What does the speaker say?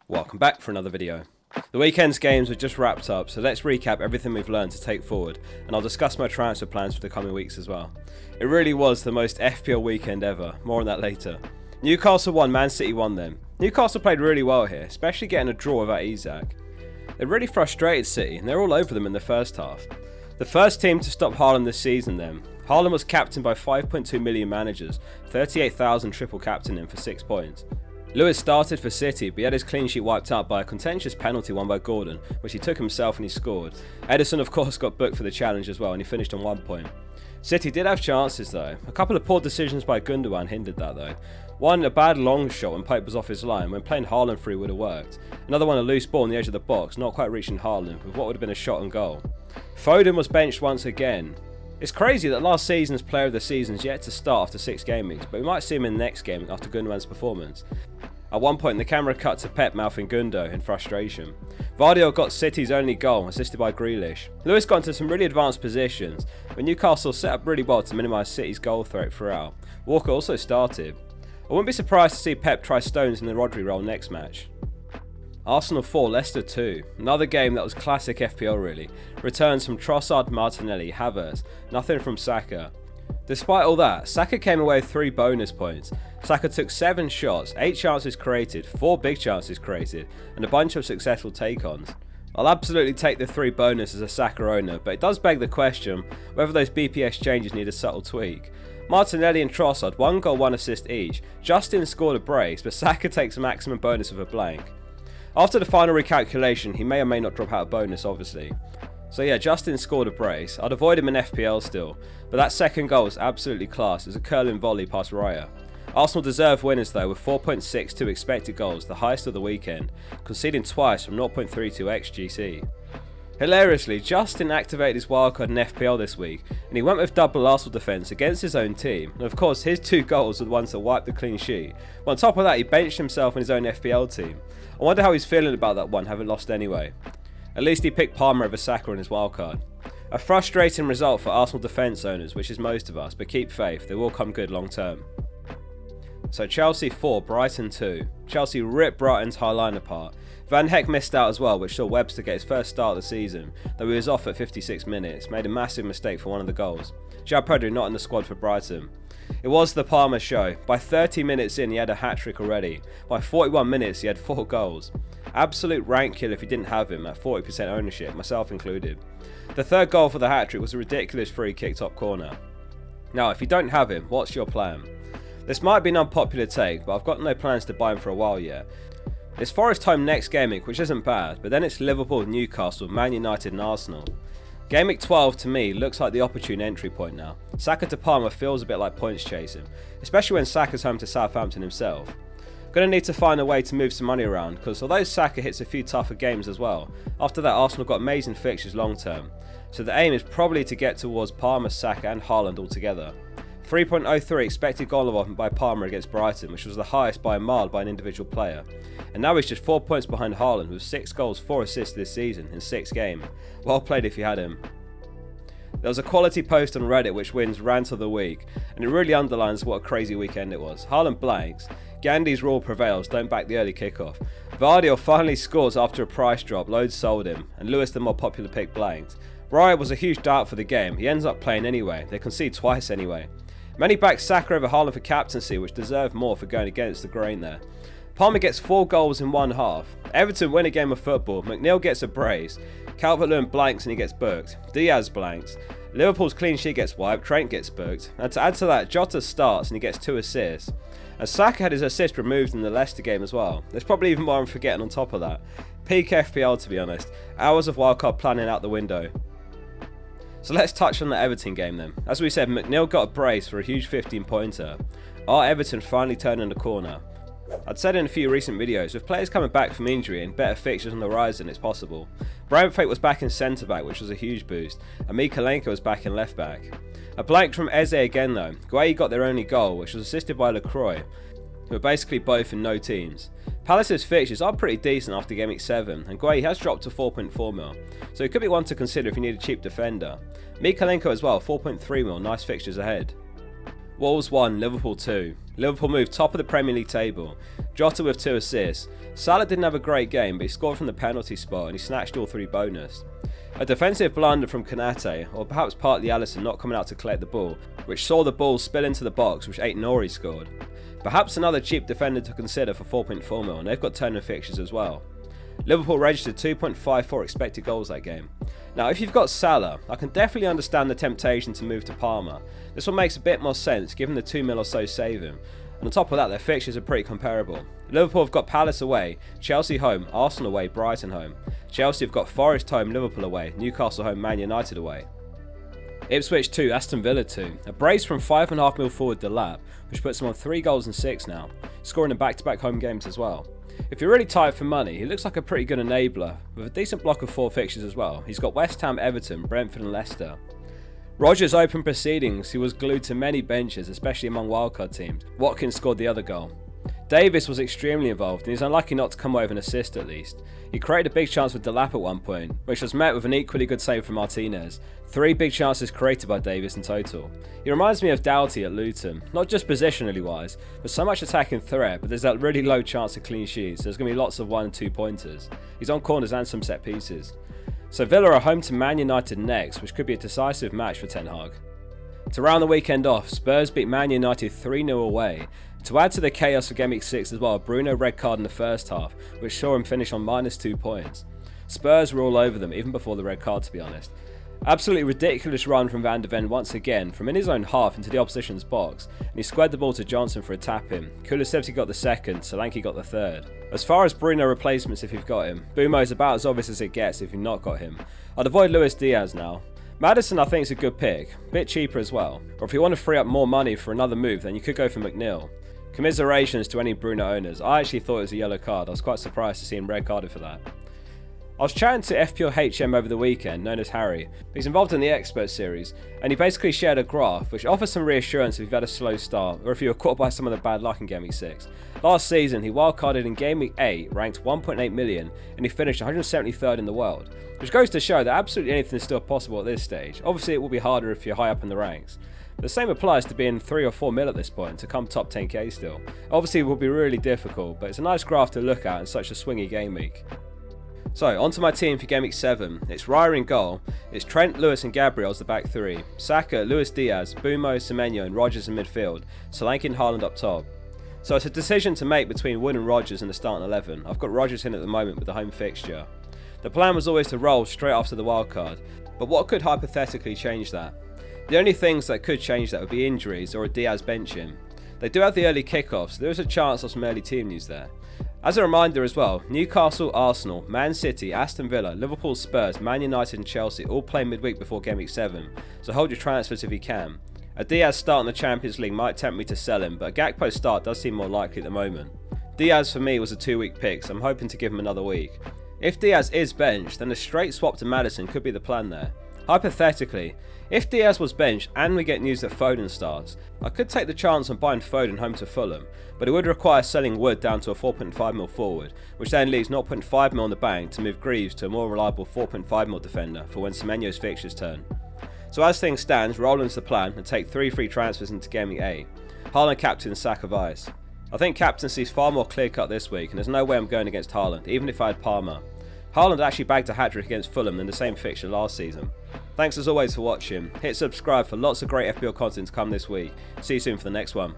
Welcome back for another video. The weekend's games have just wrapped up, so let's recap everything we've learned to take forward, and I'll discuss my transfer plans for the coming weeks as well. It really was the most FPL weekend ever, more on that later. Newcastle won, Man City won them. Newcastle played really well here, especially getting a draw without Isak. They really frustrated City, and they're all over them in the first half. The first team to stop Haaland this season then. Haaland was captained by 5.2 million managers, 38,000 triple captain him for 6 points. Lewis started for City, but he had his clean sheet wiped out by a contentious penalty won by Gordon, which he took himself and he scored. Ederson of course got booked for the challenge as well, and he finished on 1 point. City did have chances though. A couple of poor decisions by Gundogan hindered that though. One, a bad long shot when Pope was off his line, when playing Haaland through would have worked. Another one, a loose ball on the edge of the box, not quite reaching Haaland, with what would have been a shot on goal. Foden was benched once again. It's crazy that last season's player of the season is yet to start after 6 game weeks, but we might see him in the next game after Gundogan's performance. At one point, the camera cut to Pep mouthing Gundo in frustration. Vardy got City's only goal, assisted by Grealish. Lewis got into some really advanced positions, but Newcastle set up really well to minimise City's goal threat throughout. Walker also started. I wouldn't be surprised to see Pep try Stones in the Rodri role next match. Arsenal 4, Leicester 2. Another game that was classic FPL really. Returns from Trossard, Martinelli, Havertz, nothing from Saka. Despite all that, Saka came away with 3 bonus points. Saka took 7 shots, 8 chances created, 4 big chances created, and a bunch of successful take-ons. I'll absolutely take the 3 bonus as a Saka owner, but it does beg the question whether those BPS changes need a subtle tweak. Martinelli and Trossard 1 goal 1 assist each. Justin scored a brace, but Saka takes a maximum bonus with a blank. After the final recalculation, he may or may not drop out a bonus obviously. So yeah, Justin scored a brace. I'd avoid him in FPL still, but that second goal was absolutely class. It was a curling volley past Raya. Arsenal deserve winners though, with 4.62 expected goals, the highest of the weekend, conceding twice from 0.32 XGC. Hilariously, Justin activated his wildcard in FPL this week, and he went with double Arsenal defence against his own team, and of course his 2 goals were the ones that wiped the clean sheet. But on top of that, he benched himself in his own FPL team. I wonder how he's feeling about that one, having lost anyway. At least he picked Palmer over Saka in his wildcard. A frustrating result for Arsenal defence owners, which is most of us, but keep faith, they will come good long term. So Chelsea 4, Brighton 2. Chelsea ripped Brighton's high line apart. Van Dijk missed out as well, which saw Webster get his first start of the season, though he was off at 56 minutes, made a massive mistake for one of the goals. João Pedro not in the squad for Brighton. It was the Palmer show. By 30 minutes in he had a hat-trick already. By 41 minutes he had 4 goals. Absolute rank kill if you didn't have him at 40% ownership, myself included. The third goal for the hat-trick was a ridiculous free kick top corner. Now if you don't have him, what's your plan? This might be an unpopular take, but I've got no plans to buy him for a while yet. It's Forest home next game week, which isn't bad, but then it's Liverpool, Newcastle, Man United and Arsenal. Game week 12 to me looks like the opportune entry point now. Saka to Palmer feels a bit like points chasing, especially when Saka's home to Southampton himself. Gonna need to find a way to move some money around, because although Saka hits a few tougher games as well, after that Arsenal got amazing fixtures long term, so the aim is probably to get towards Palmer, Saka and Haaland all together. 3.03 expected goal involvement by Palmer against Brighton, which was the highest by a mile by an individual player. And now he's just 4 points behind Haaland with 6 goals, 4 assists this season in 6 games. Well played if you had him. There was a quality post on Reddit which wins rant of the week, and it really underlines what a crazy weekend it was. Haaland blanks, Gandhi's rule prevails, don't back the early kickoff. Vardy finally scores after a price drop, loads sold him, and Lewis the more popular pick blanks. Raya was a huge doubt for the game, he ends up playing anyway, they concede twice anyway. Many backed Saka over Haaland for captaincy, which deserved more for going against the grain there. Palmer gets 4 goals in one half. Everton win a game of football. McNeil gets a brace. Calvert-Lewin blanks and he gets booked. Diaz blanks. Liverpool's clean sheet gets wiped. Trent gets booked. And to add to that, Jota starts and he gets 2 assists. And Saka had his assist removed in the Leicester game as well. There's probably even more I'm forgetting on top of that. Peak FPL to be honest. Hours of wildcard planning out the window. So let's touch on the Everton game then. As we said, McNeil got a brace for a huge 15-pointer. Are Everton finally turning the corner? I'd said in a few recent videos, with players coming back from injury and better fixtures on the horizon, it's possible. Brentford was back in centre-back, which was a huge boost, and Mikalenko was back in left-back. A blank from Eze again though. Gueye got their only goal, which was assisted by Lacroix, who are basically both in no teams. Palace's fixtures are pretty decent after Game Week 7, and Gueye has dropped to 4.4 mil, so it could be one to consider if you need a cheap defender. Mikalenko as well, 4.3 mil, nice fixtures ahead. Wolves 1, Liverpool 2. Liverpool moved top of the Premier League table. Jota with 2 assists. Salah didn't have a great game, but he scored from the penalty spot and he snatched all 3 bonus. A defensive blunder from Konate, or perhaps partly Alisson not coming out to collect the ball, which saw the ball spill into the box, which Aït-Nouri scored. Perhaps another cheap defender to consider for 4.4 mil, and they've got turning fixtures as well. Liverpool registered 2.54 expected goals that game. Now, if you've got Salah, I can definitely understand the temptation to move to Palmer. This one makes a bit more sense given the 2 mil or so saving. And on top of that, their fixtures are pretty comparable. Liverpool have got Palace away, Chelsea home, Arsenal away, Brighton home. Chelsea have got Forest home, Liverpool away, Newcastle home, Man United away. Ipswich 2, Aston Villa 2. A brace from 5.5 mil forward Delap, which puts him on 3 goals and 6 now, scoring in back-to-back home games as well. If you're really tight for money, he looks like a pretty good enabler, with a decent block of 4 fixtures as well. He's got West Ham, Everton, Brentford and Leicester. Rodgers' open proceedings, he was glued to many benches, especially among wildcard teams. Watkins scored the other goal. Davis was extremely involved and he's unlucky not to come away with an assist at least. He created a big chance with Delap at one point, which was met with an equally good save from Martinez. 3 big chances created by Davis in total. He reminds me of Doughty at Luton, not just positionally wise, but so much attacking threat, but there's that really low chance of clean sheets, so there's going to be lots of 1 and 2 pointers. He's on corners and some set pieces. So Villa are home to Man United next, which could be a decisive match for Ten Hag. To round the weekend off, Spurs beat Man United 3-0 away. To add to the chaos of Gameweek 6 as well, Bruno red card in the first half, which saw him finish on -2 points. Spurs were all over them, even before the red card to be honest. Absolutely ridiculous run from Van de Ven once again, from in his own half into the opposition's box, and he squared the ball to Johnson for a tap-in. Kulusevski got the second, Solanke got the third. As far as Bruno replacements if you've got him, Bumo is about as obvious as it gets if you've not got him. I'd avoid Luis Diaz now. Maddison I think is a good pick, a bit cheaper as well, or if you want to free up more money for another move then you could go for McNeil. Commiserations to any Bruno owners, I actually thought it was a yellow card, I was quite surprised to see him red carded for that. I was chatting to FPL HM over the weekend, known as Harry. He's involved in the Expert series, and he basically shared a graph which offers some reassurance if you've had a slow start, or if you were caught by some of the bad luck in Gameweek 6. Last season, he wildcarded in Gameweek 8, ranked 1.8 million, and he finished 173rd in the world, which goes to show that absolutely anything is still possible at this stage. Obviously, it will be harder if you're high up in the ranks. The same applies to being 3 or 4 mil at this point to come top 10k still. Obviously, it will be really difficult, but it's a nice graph to look at in such a swingy game week. So, onto my team for Gameweek 7. It's Raya in goal, it's Trent, Lewis and Gabriel as the back 3, Saka, Luis Diaz, Bumo, Semenyo and Rodgers in midfield, Solanke and Haaland up top. So it's a decision to make between Wood and Rodgers in the starting 11. I've got Rodgers in at the moment with the home fixture. The plan was always to roll straight after the wildcard, but what could hypothetically change that? The only things that could change that would be injuries or a Diaz benching. They do have the early kickoff, so there is a chance of some early team news there. As a reminder as well, Newcastle, Arsenal, Man City, Aston Villa, Liverpool, Spurs, Man United and Chelsea all play midweek before Gameweek 7, so hold your transfers if you can. A Diaz start in the Champions League might tempt me to sell him, but a Gakpo start does seem more likely at the moment. Diaz for me was a 2-week pick, so I'm hoping to give him another week. If Diaz is benched, then a straight swap to Maddison could be the plan there. Hypothetically, if Diaz was benched and we get news that Foden starts, I could take the chance on buying Foden home to Fulham, but it would require selling Wood down to a 4.5 mil forward, which then leaves 0.5 mil in the bank to move Greaves to a more reliable 4.5 mil defender for when Semenyo's fixtures turn. So as things stand, Roland's the plan and take 3 free transfers into Gameweek 8. Haaland captain sack of ice. I think captaincy's far more clear cut this week and there's no way I'm going against Haaland, even if I had Palmer. Haaland actually bagged a hat-trick against Fulham in the same fixture last season. Thanks as always for watching. Hit subscribe for lots of great FPL content to come this week. See you soon for the next one.